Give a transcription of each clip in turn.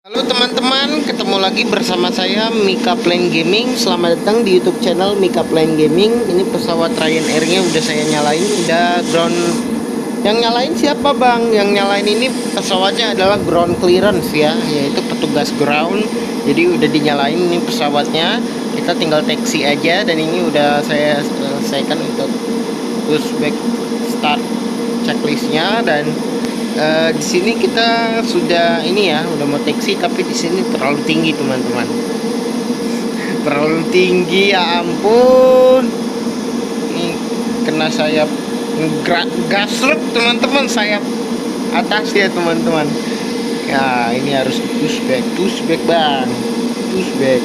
Halo teman-teman, ketemu lagi bersama saya Mika Plane Gaming. Selamat datang di YouTube channel Mika Plane Gaming. Ini pesawat Ryanair-nya udah saya nyalain, udah ground. Yang nyalain siapa bang? Yang nyalain ini pesawatnya adalah ground clearance ya, yaitu petugas ground. Jadi udah dinyalain ini pesawatnya. Kita tinggal taxi aja dan ini udah saya selesaikan untuk pushback start checklistnya dan di sini kita sudah ini ya, udah mau taksi tapi di sini terlalu tinggi teman-teman. Terlalu tinggi ya ampun. Ini kena sayap gasruk teman-teman, sayap atas ya teman-teman. Ya ini harus pushback bang, pushback.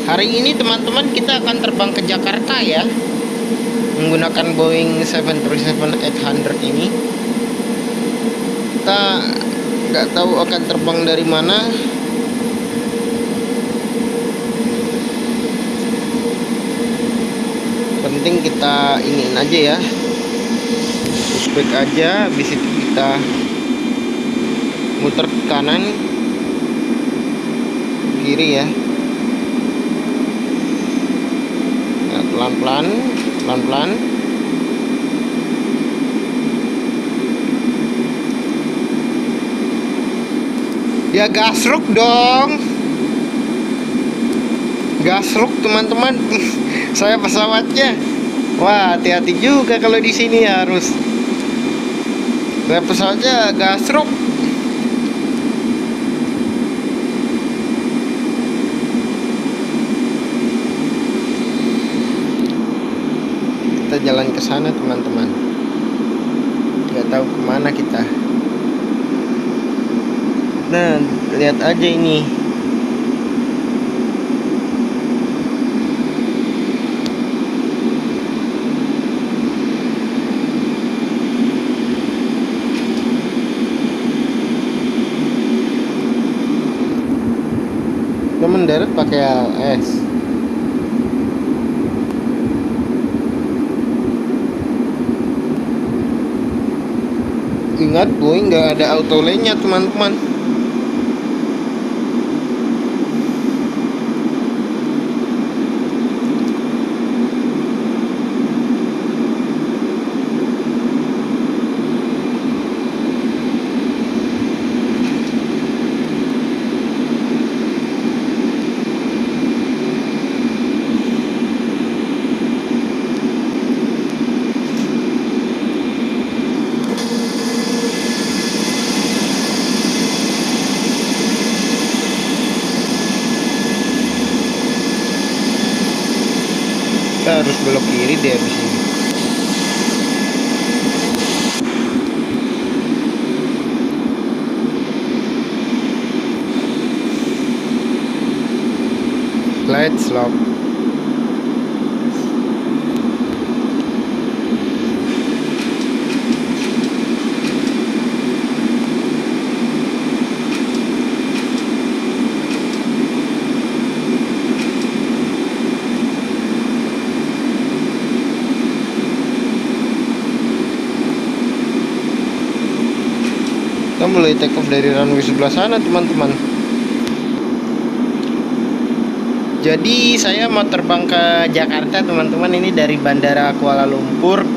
Hari ini teman-teman kita akan terbang ke Jakarta ya, menggunakan Boeing 737-800 ini. Kita nggak tahu akan terbang dari mana. Penting kita iniin aja ya, pushback aja. Habis itu kita muter ke kanan kiri ya. Pelan-pelan ya, gasruk dong, gasruk teman-teman. Saya pesawatnya, wah hati-hati juga kalau di sini harus. Saya pesawatnya gasruk. Kita jalan ke sana teman-teman, nggak tahu kemana kita. Nah lihat aja ini, kita mendarat pakai ALS. Ingat Boeing nggak ada auto lane-nya teman-teman. Kita harus belok kiri deh abis ini. Let's slope. Kita mulai take off dari runway sebelah sana teman-teman. Jadi saya mau terbang ke Jakarta teman-teman, ini dari Bandara Kuala Lumpur.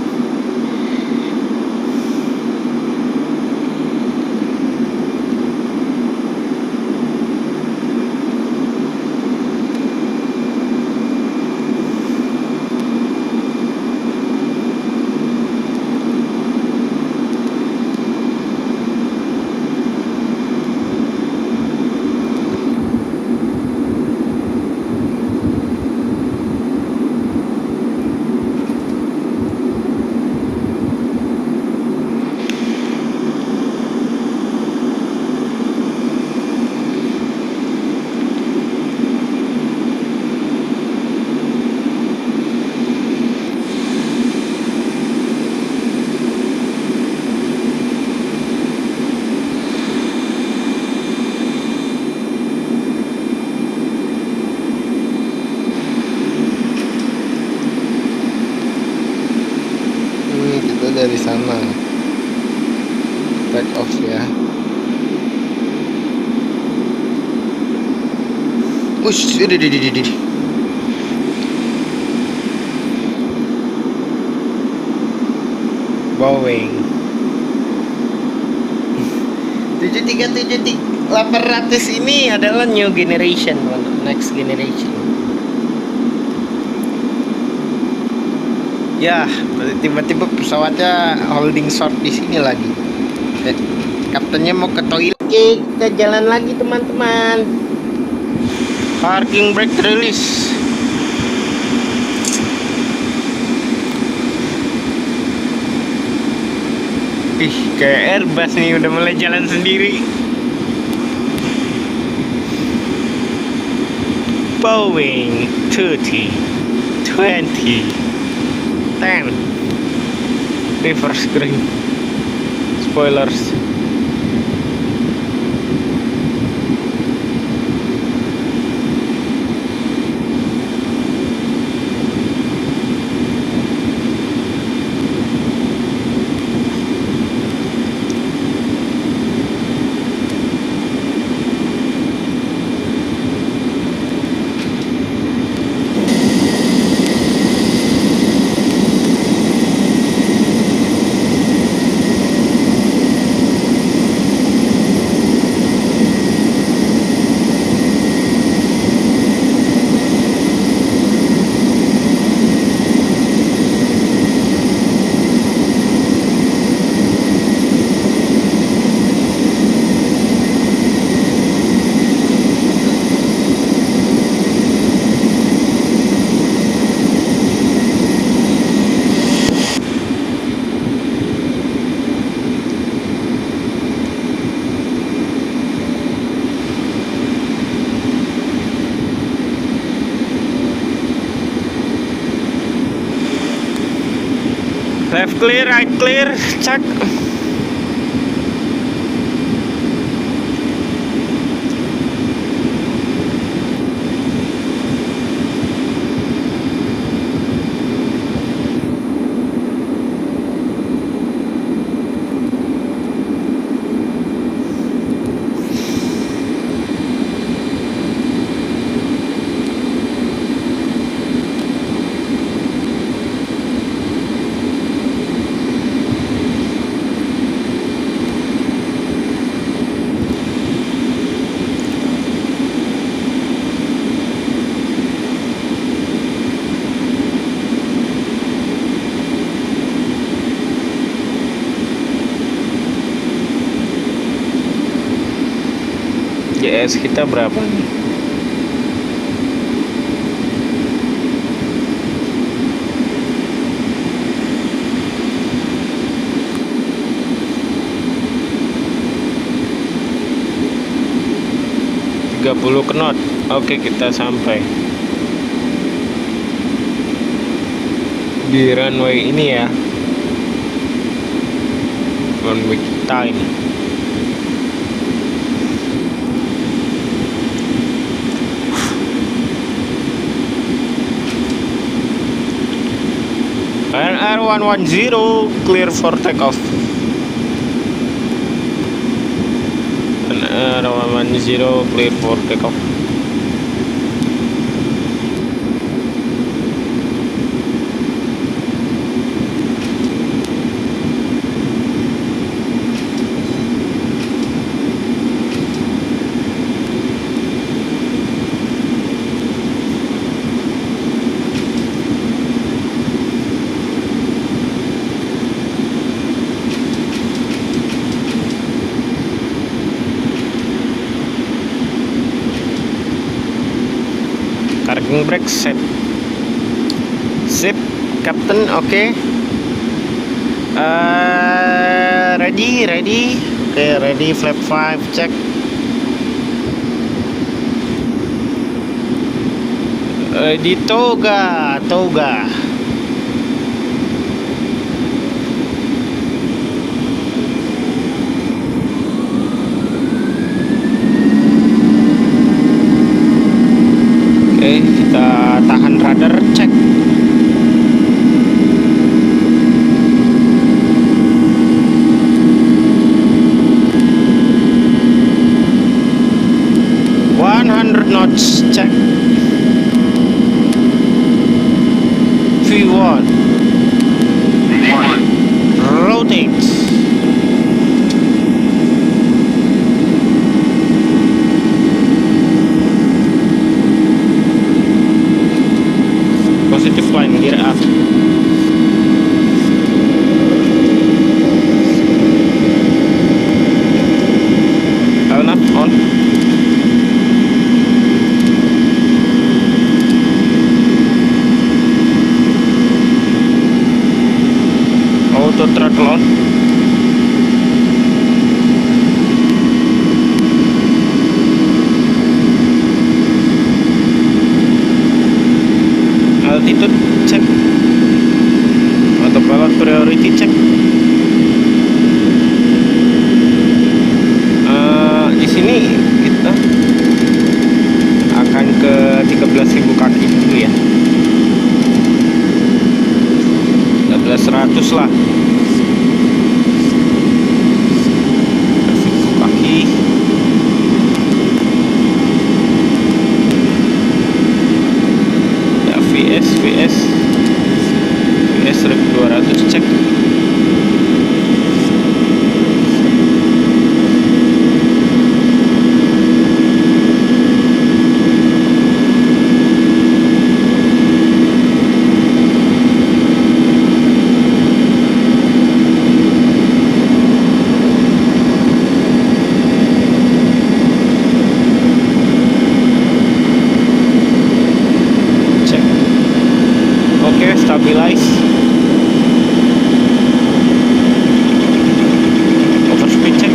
Ush, di. Boeing 737-800 ini adalah new generation, next generation. Ya, tiba-tiba pesawatnya holding short di sini lagi. Kaptennya mau ke toilet. Oke, kita jalan lagi teman-teman. Parking brake release. Ih, kayak Airbus nih udah mulai jalan sendiri. Boeing 30 20 10 reverse green spoilers. Left clear, right clear, cek. JS kita berapa nih? knot. Oke, kita sampai di runway ini ya. Runway kita ini. NR110 clear for takeoff. NR110 clear for takeoff. Parking brake set. Sip, Captain. Oke. Ready. Oke, ready. Flap 5 check. Ready, toga. Oke, kita tahan radar, cek. Knots, cek. altitude cek, autopilot priority cek. Di sini kita akan ke 13.000 kaki dulu ya, 1300 lah. 13.000 kaki. Ya, VS 1200 cek. Stabilize, overspeed check.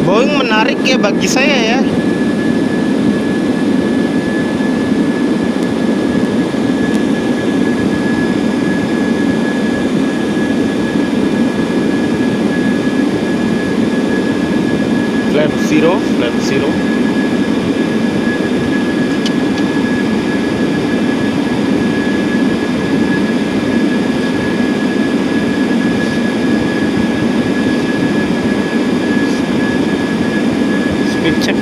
Boeing menarik ya bagi saya ya. Flap zero. Speed check.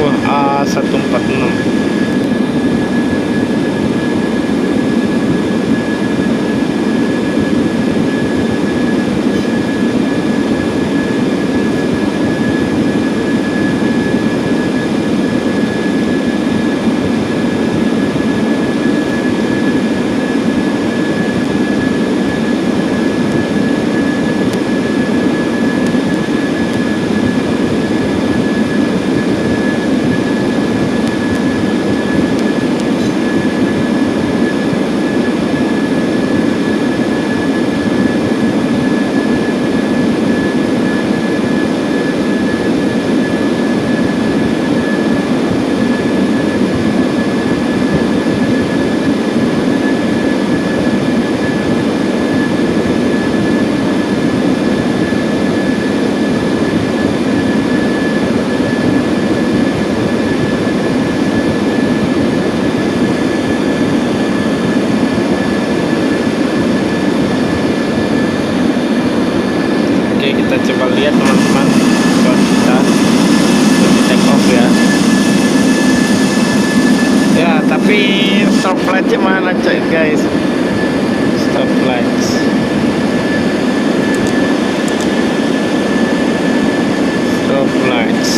Wah, A146. Kita coba lihat teman-teman, buat kita take off ya. Ya, tapi stop lightnya mana coy guys? Stop lights. Stop lights.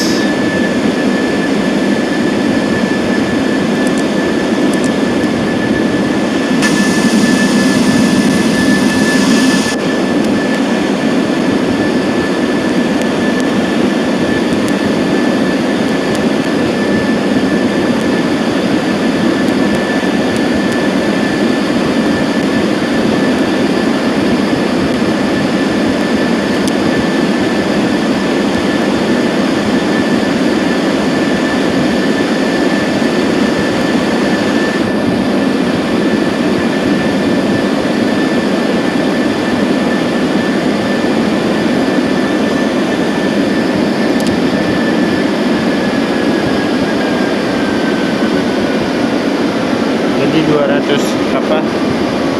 Jadi 200 apa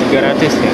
300 ya.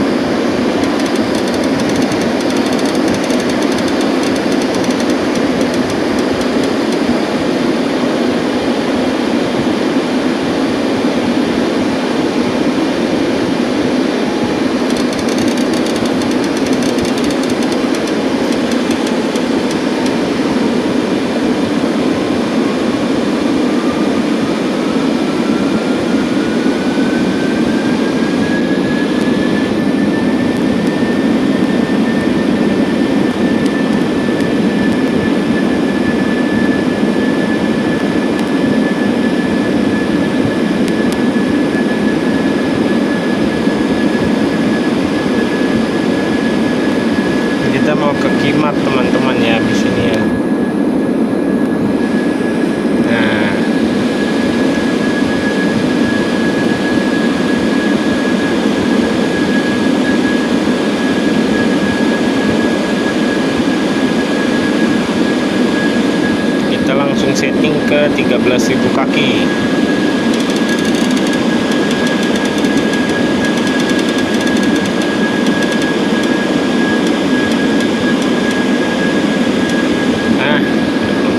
setting ke 13.000 kaki. Nah,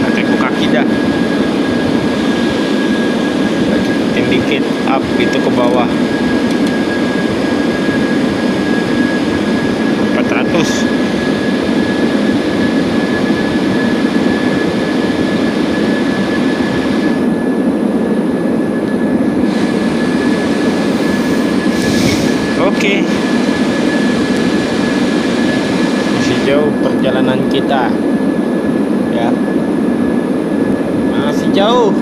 24.000 kaki dah. Cepetin dikit, up itu ke bawah. 400. Oke, masih jauh perjalanan kita, ya, masih jauh.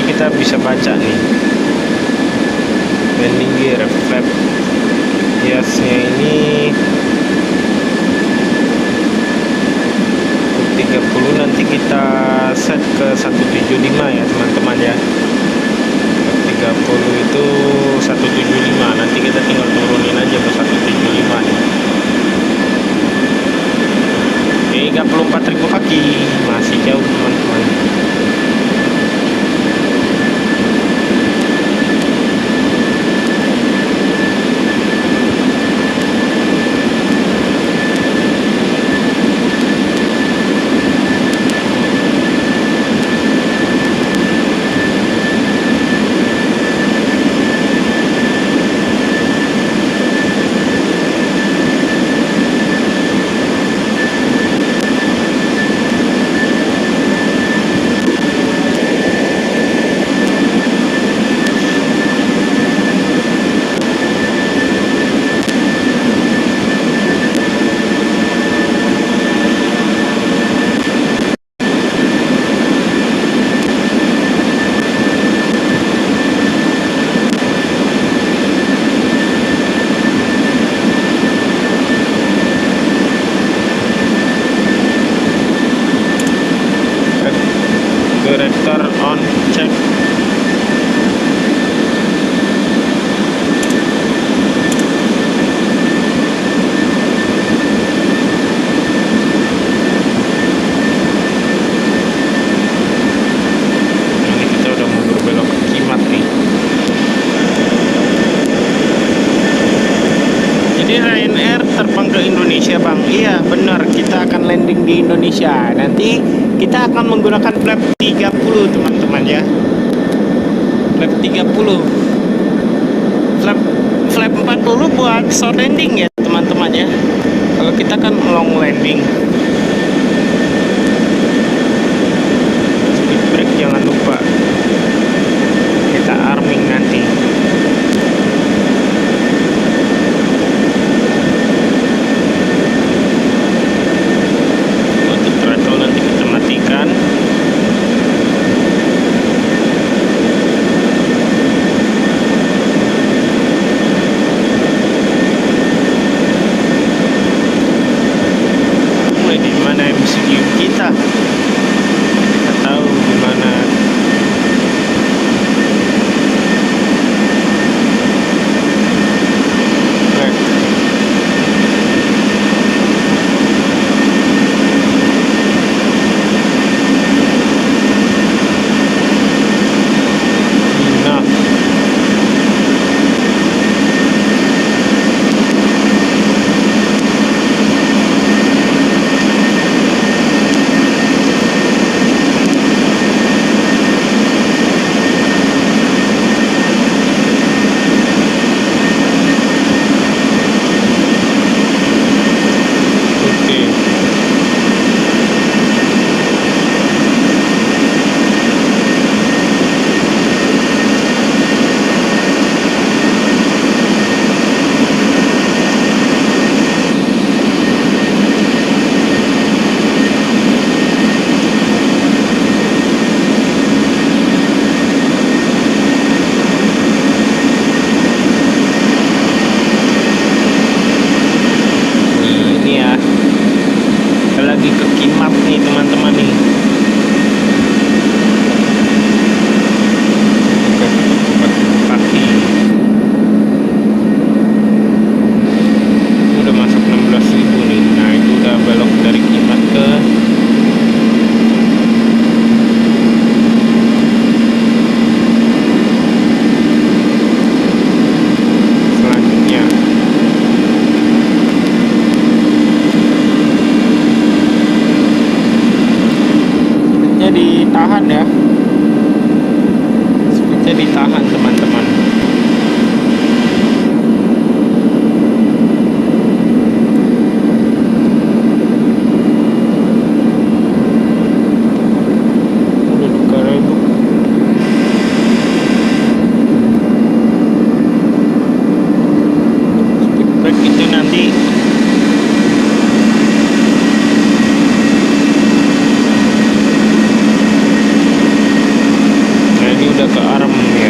Kita bisa baca nih landing gear flap hiasnya ini 30, nanti kita set ke 175 ya teman-teman ya. 30 itu 175, nanti kita tinggal turunin aja ke 175 nih. 34.000 kaki, masih jauh teman-teman. Director on check. Ini kita udah mau berbelok ke Kimat nih. Jadi Ryanair terbang ke Indonesia bang. Iya benar, kita akan landing di Indonesia. Nanti kita akan menggunakan flap 30 teman-teman ya. Flap 30. Flap 40 buat short landing ya teman-teman ya. Kalau kita kan long landing. Speed brake jangan lupa. Kita arming nanti. Untuk throttle nanti kita matikan. Di mana MCU kita? Kita tahu di mana. lagi ke Kimat nih teman-teman nih. Oke, buat kaki. Udah masuk 16.000 nih. Nah itu udah belok dari Kimat ke selanjutnya. Speednya ditahan ya, speednya ditahan teman-teman. Udah dikarepuk. Speed break itu nanti nah ini udah ke arem ya.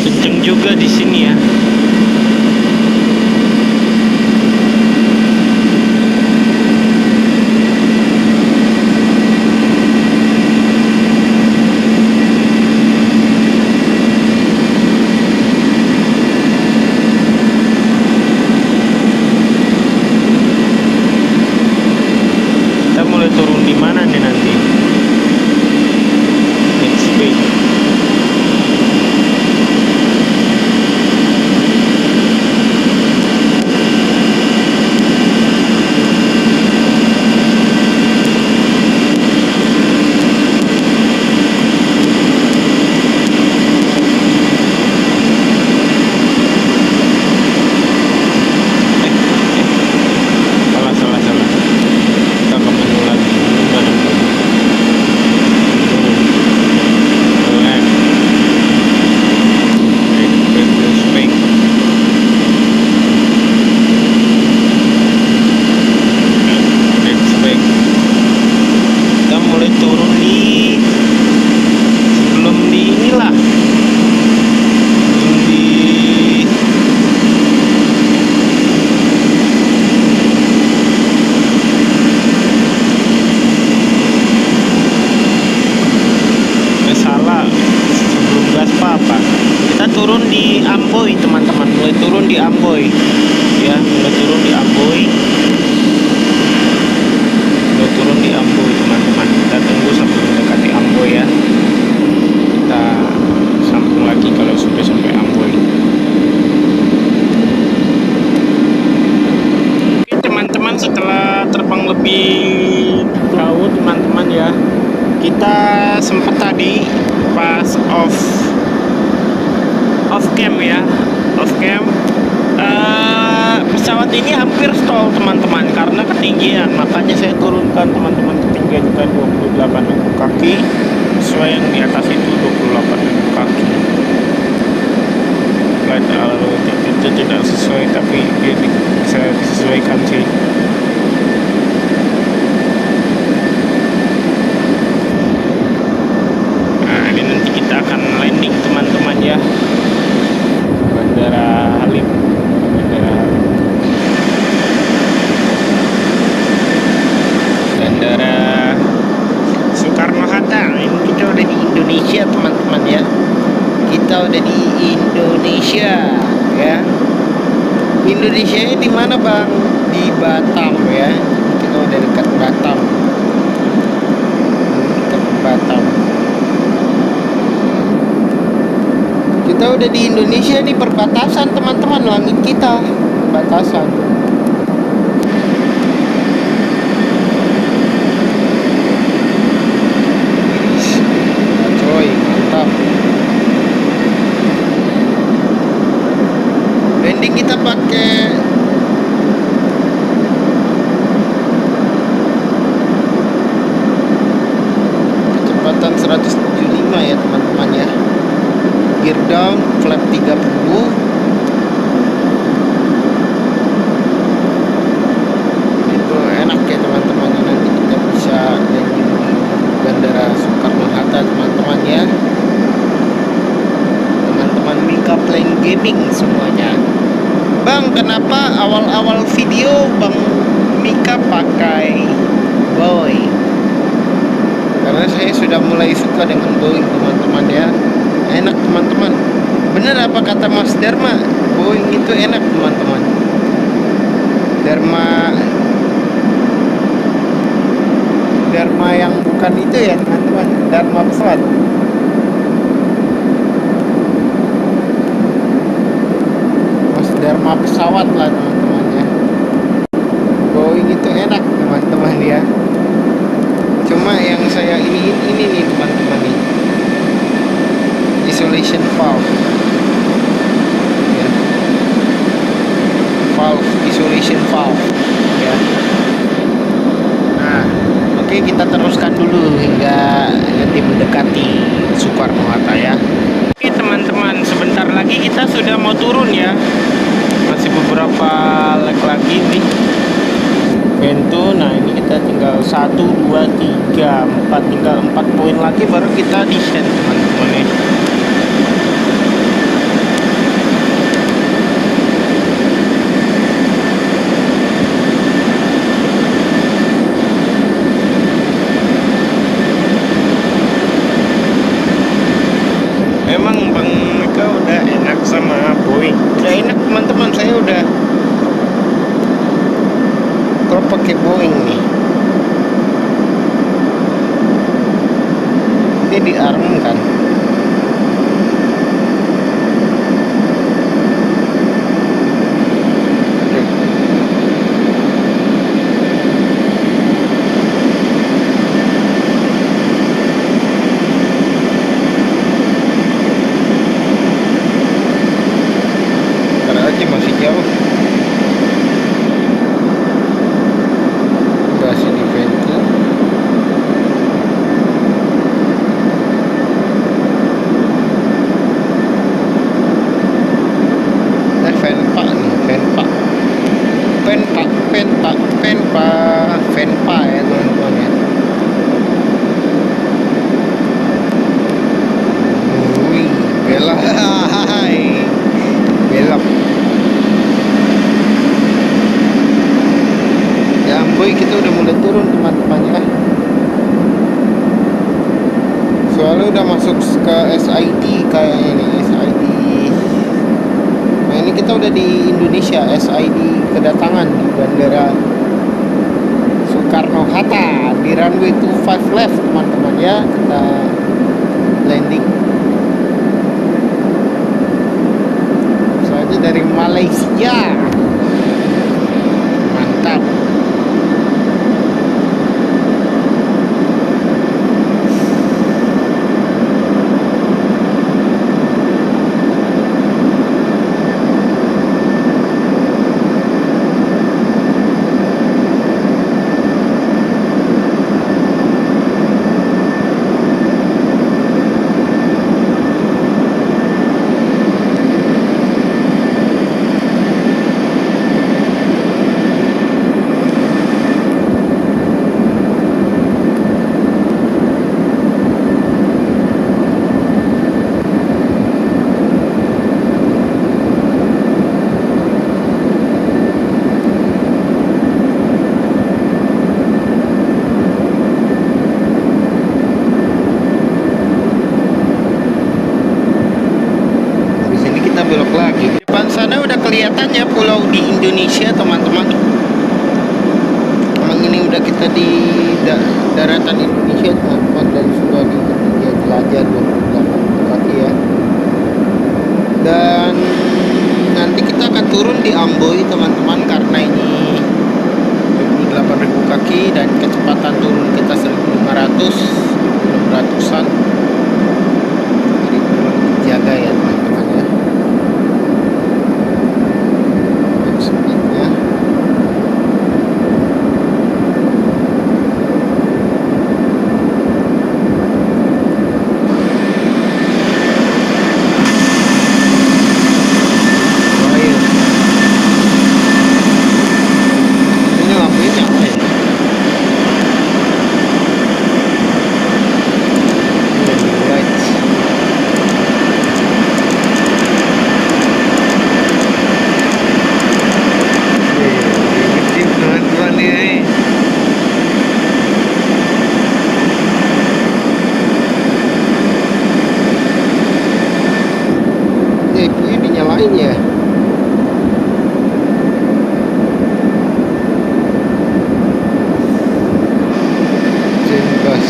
Kenceng juga di sini ya. Kita mulai turun di mana nih nanti? Next week. Salah. Kita ke menu lagi. Mana? Kita mulai turun di sebelum di inilah di salah sebelum gas apa kita turun di Amboy teman-teman, mulai turun di Amboy ya, mulai turun di Amboy teman-teman. Kita tunggu sampai mendekati Amboy ya, kita sambung lagi kalau sudah sampai Amboy. Oke teman-teman, setelah terbang lebih jauh teman-teman ya, kita sempat tadi pas off cam ya, off cam pesawat ini hampir stall teman-teman karena ketinggian, makanya saya turunkan teman-teman ketinggian ke 28.000 kaki, sesuai yang di atas itu 28.000 kaki. Flight altitude itu tidak sesuai, tapi dia bisa disesuaikan sih. Nah ini nanti kita akan landing teman-teman ya, Bandara Halim. Bandara Soekarno-Hatta. Ini kita udah di Indonesia teman-teman ya, kita udah di Indonesia. Iya, ya. Indonesia di mana bang? Di Batam ya. Kita udah dekat Batam. Dekat Batam. Kita udah di Indonesia nih, perbatasan teman-teman, langit kita perbatasan. Coy, mantap. Landing kita pakai kecepatan 175 ya teman-teman ya. Gear down, flap 30. Itu enak ya teman-teman, nanti kita bisa landing di Bandara Soekarno-Hatta teman-teman ya. Teman-teman Mika Plane Gaming semuanya. Bang, kenapa awal-awal video Bang Mika pakai Boeing? Karena saya sudah mulai suka dengan Boeing teman-teman ya. Enak teman-teman. Bener apa kata Mas Dharma? Boeing itu enak teman-teman. Dharma yang bukan itu ya teman-teman. Dharma pesawat. Mas Dharma pesawat lah teman-teman ya. Boeing itu enak teman-teman ya. Cuma yang saya ini nih teman-teman nih, isolation valve ya. Isolation valve ya. Nah, oke, kita teruskan dulu hingga nanti mendekati Soekarno-Hatta ya. Oke teman-teman, sebentar lagi kita sudah mau turun ya. Masih beberapa leg lagi nih. Vento, nah ini kita tinggal 1, 2, 3, 4, tinggal 4 poin lagi baru kita descent teman-teman ya. Memang Bang Mika udah enak sama Boeing. Udah enak teman-teman, saya udah kalau pakai Boeing nih. Ini diarm kan. Masih jauh. Masih di vento. Venpa nih, Venpa ya teman-teman ya. Wih, belok. Belok. Ya boy, kita udah mulai turun teman-teman ya. Soalnya udah masuk ke SID kayaknya nih, SID. Nah ini kita udah di Indonesia, SID kedatangan di Bandara Soekarno-Hatta di runway 25 left teman-teman ya. Kita landing. Soalnya dari Malaysia. Mantap. lagi. Depan sana udah kelihatannya pulau di Indonesia teman-teman. Emang ini udah kita di daratan Indonesia teman-teman, dan sudah di ketinggian jelajah 28 kaki ya. Dan nanti kita akan turun di Amboy teman-teman, karena ini 28.000 kaki dan kecepatan turun kita 1.500 600-an. Jadi perlu dijaga ya teman-teman ya. Dan speednya ya. Bebas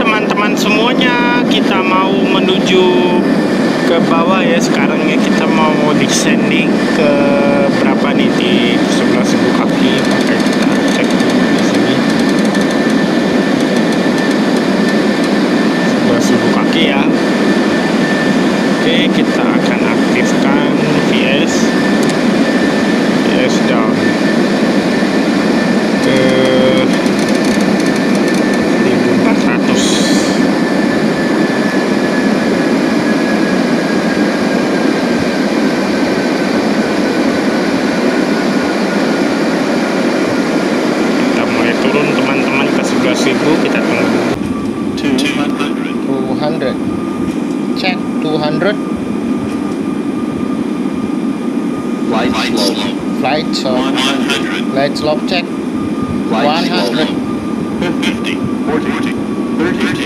teman-teman semuanya, kita mau menuju ke bawah ya. Sekarang ya kita mau descending ke berapa nih, di 11.000 kaki. Maka kita cek dulu di sini 11.000 kaki ya. Oke, kita akan aktifkan VS down ke 1.400. Kita mulai turun teman-teman ke 11.000. Kita tunggu 200. Check 200. Flight slope. Flight slope check 100. 50, 40, 30, 20,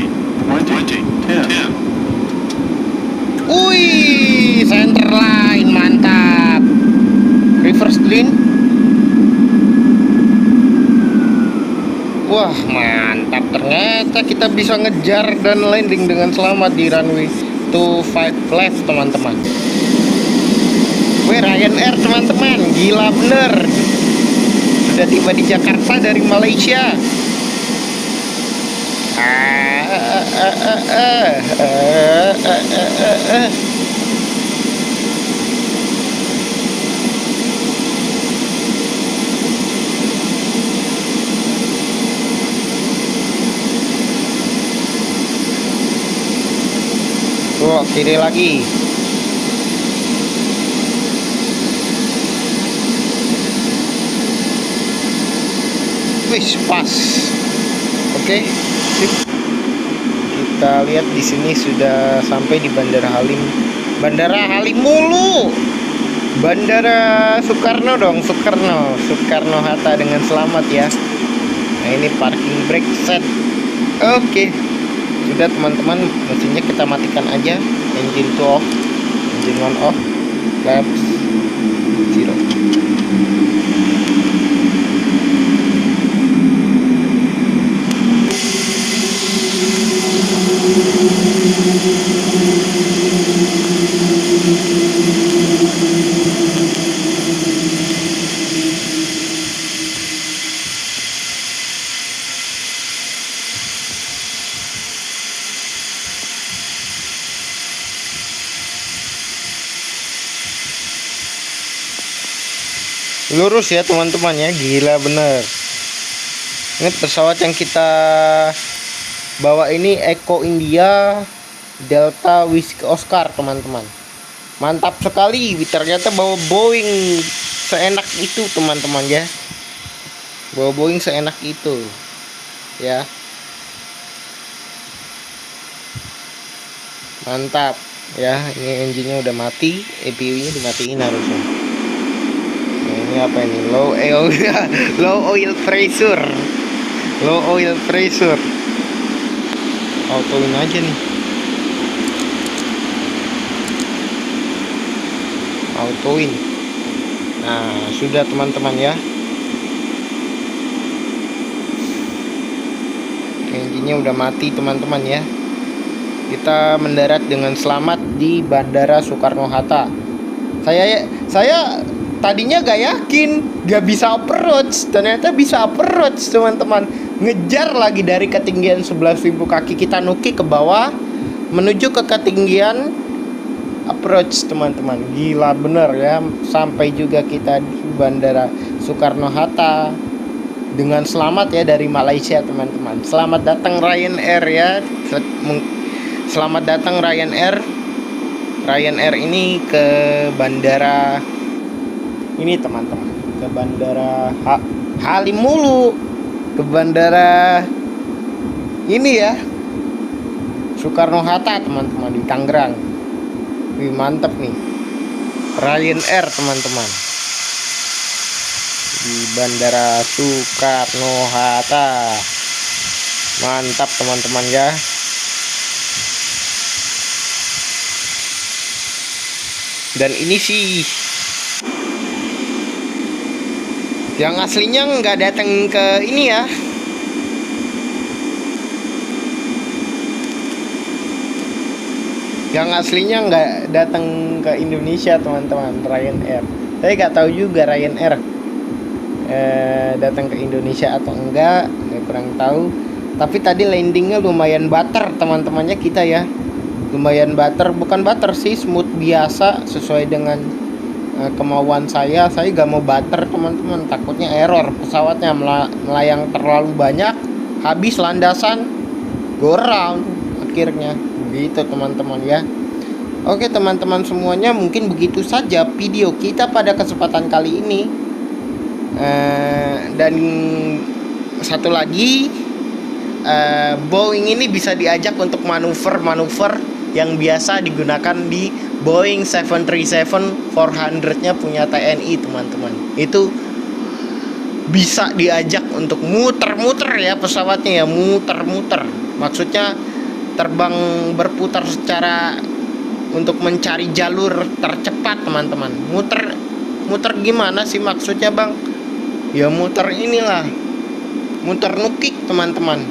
10. Wih, center line mantap. Reverse clean. Wah, mantap. Ternyata kita bisa ngejar dan landing dengan selamat di runway 25 left teman-teman. Wih, Ryanair teman-teman, gila bener. Sudah tiba di Jakarta dari Malaysia. Tuh, kiri lagi. Wih, pas. Oke, sip. Kita lihat di sini sudah sampai di Bandara Halim. Bandara Halim mulu. Bandara Soekarno dong, Soekarno Hatta dengan selamat ya. Nah, ini parking brake set. Oke. Sudah teman-teman, mesinnya kita matikan aja. Engine 2 off, engine 1 off, flaps 0. Lurus ya teman-teman ya, gila bener. Ini pesawat yang kita bawa ini Eko India Delta Whiskey Oscar, teman-teman. Mantap sekali, ternyata bawa Boeing seenak itu, teman-teman ya. Bawa Boeing seenak itu ya. Mantap ya. Ini engine-nya udah mati, EPU-nya dimatiin harusnya. Nah, ini apa ini? Low oil pressure. Low oil pressure. Autoin aja nih. Autoin. Nah, sudah teman-teman ya. Engine-nya udah mati, teman-teman ya. Kita mendarat dengan selamat di Bandara Soekarno-Hatta. Saya tadinya gak yakin gak bisa approach, ternyata bisa approach, teman-teman. Ngejar lagi dari ketinggian 11.000 kaki, kita nuki ke bawah menuju ke ketinggian approach, teman-teman. Gila bener ya. Sampai juga kita di Bandara Soekarno-Hatta dengan selamat ya dari Malaysia, teman-teman. Selamat datang Ryanair ya. Selamat datang Ryanair. Ryanair ini ke bandara ini, teman-teman. Ke bandara Halim mulu. Ke bandara ini ya, Soekarno-Hatta, teman-teman, di Tangerang. Wih, mantep nih. Ryanair, teman-teman. Di Bandara Soekarno-Hatta. Mantap, teman-teman ya. Dan ini sih yang aslinya nggak datang ke ini ya. Yang aslinya nggak datang ke Indonesia, teman-teman. Ryanair. Saya nggak tahu juga Ryanair datang ke Indonesia atau enggak, saya kurang tahu. Tapi tadi landingnya lumayan butter, teman-temannya kita ya. Lumayan butter, bukan butter sih, smooth biasa sesuai dengan kemauan saya. Saya gak mau butter, teman-teman, takutnya error pesawatnya melayang terlalu banyak, habis landasan, go round akhirnya begitu, teman-teman ya. Oke, teman-teman semuanya, mungkin begitu saja video kita pada kesempatan kali ini. Dan satu lagi, Boeing ini bisa diajak untuk manuver-manuver yang biasa digunakan di Boeing 737-400-nya punya TNI, teman-teman. Itu bisa diajak untuk muter-muter ya pesawatnya ya, muter-muter. Maksudnya terbang berputar secara untuk mencari jalur tercepat, teman-teman. Muter gimana sih maksudnya, Bang? Ya muter inilah, muter nukik, teman-teman.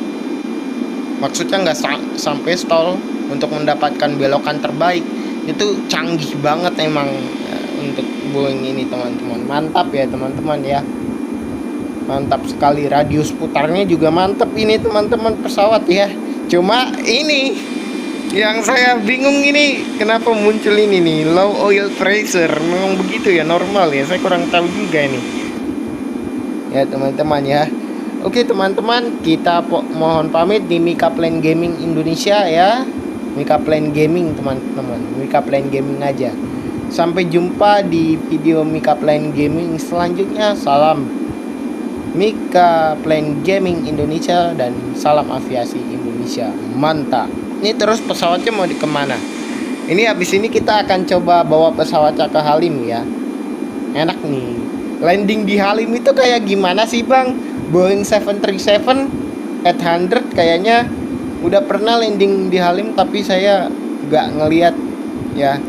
Maksudnya nggak sampai stall untuk mendapatkan belokan terbaik. Itu canggih banget emang untuk Boeing ini, teman-teman. Mantap ya, teman-teman ya. Mantap sekali. Radius putarnya juga mantap ini, teman-teman, pesawat ya. Cuma ini yang saya bingung ini, kenapa muncul ini nih, low oil pressure. Memang begitu ya, normal ya. Saya kurang tahu juga ini ya, teman-teman ya. Oke, teman-teman, kita mohon pamit di Mika Plane Gaming Indonesia ya. Mika Plane Gaming, teman-teman. Mika Plane Gaming aja. Sampai jumpa di video Mika Plane Gaming selanjutnya. Salam Mika Plane Gaming Indonesia dan salam aviasi Indonesia. Mantap. Ini terus pesawatnya mau kemana? Ini habis ini kita akan coba bawa pesawatnya ke Halim ya. Enak nih. Landing di Halim itu kayak gimana sih, Bang? Boeing 737-800 kayaknya udah pernah landing di Halim, tapi saya gak ngeliat ya,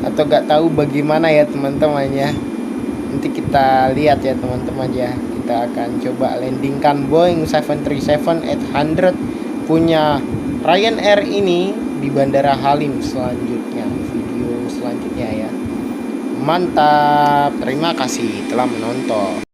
atau gak tahu bagaimana ya, teman-teman ya. Nanti kita lihat ya, teman-teman ya. Kita akan coba landingkan Boeing 737-800 punya Ryanair ini di Bandara Halim selanjutnya, video selanjutnya ya. Mantap, terima kasih telah menonton.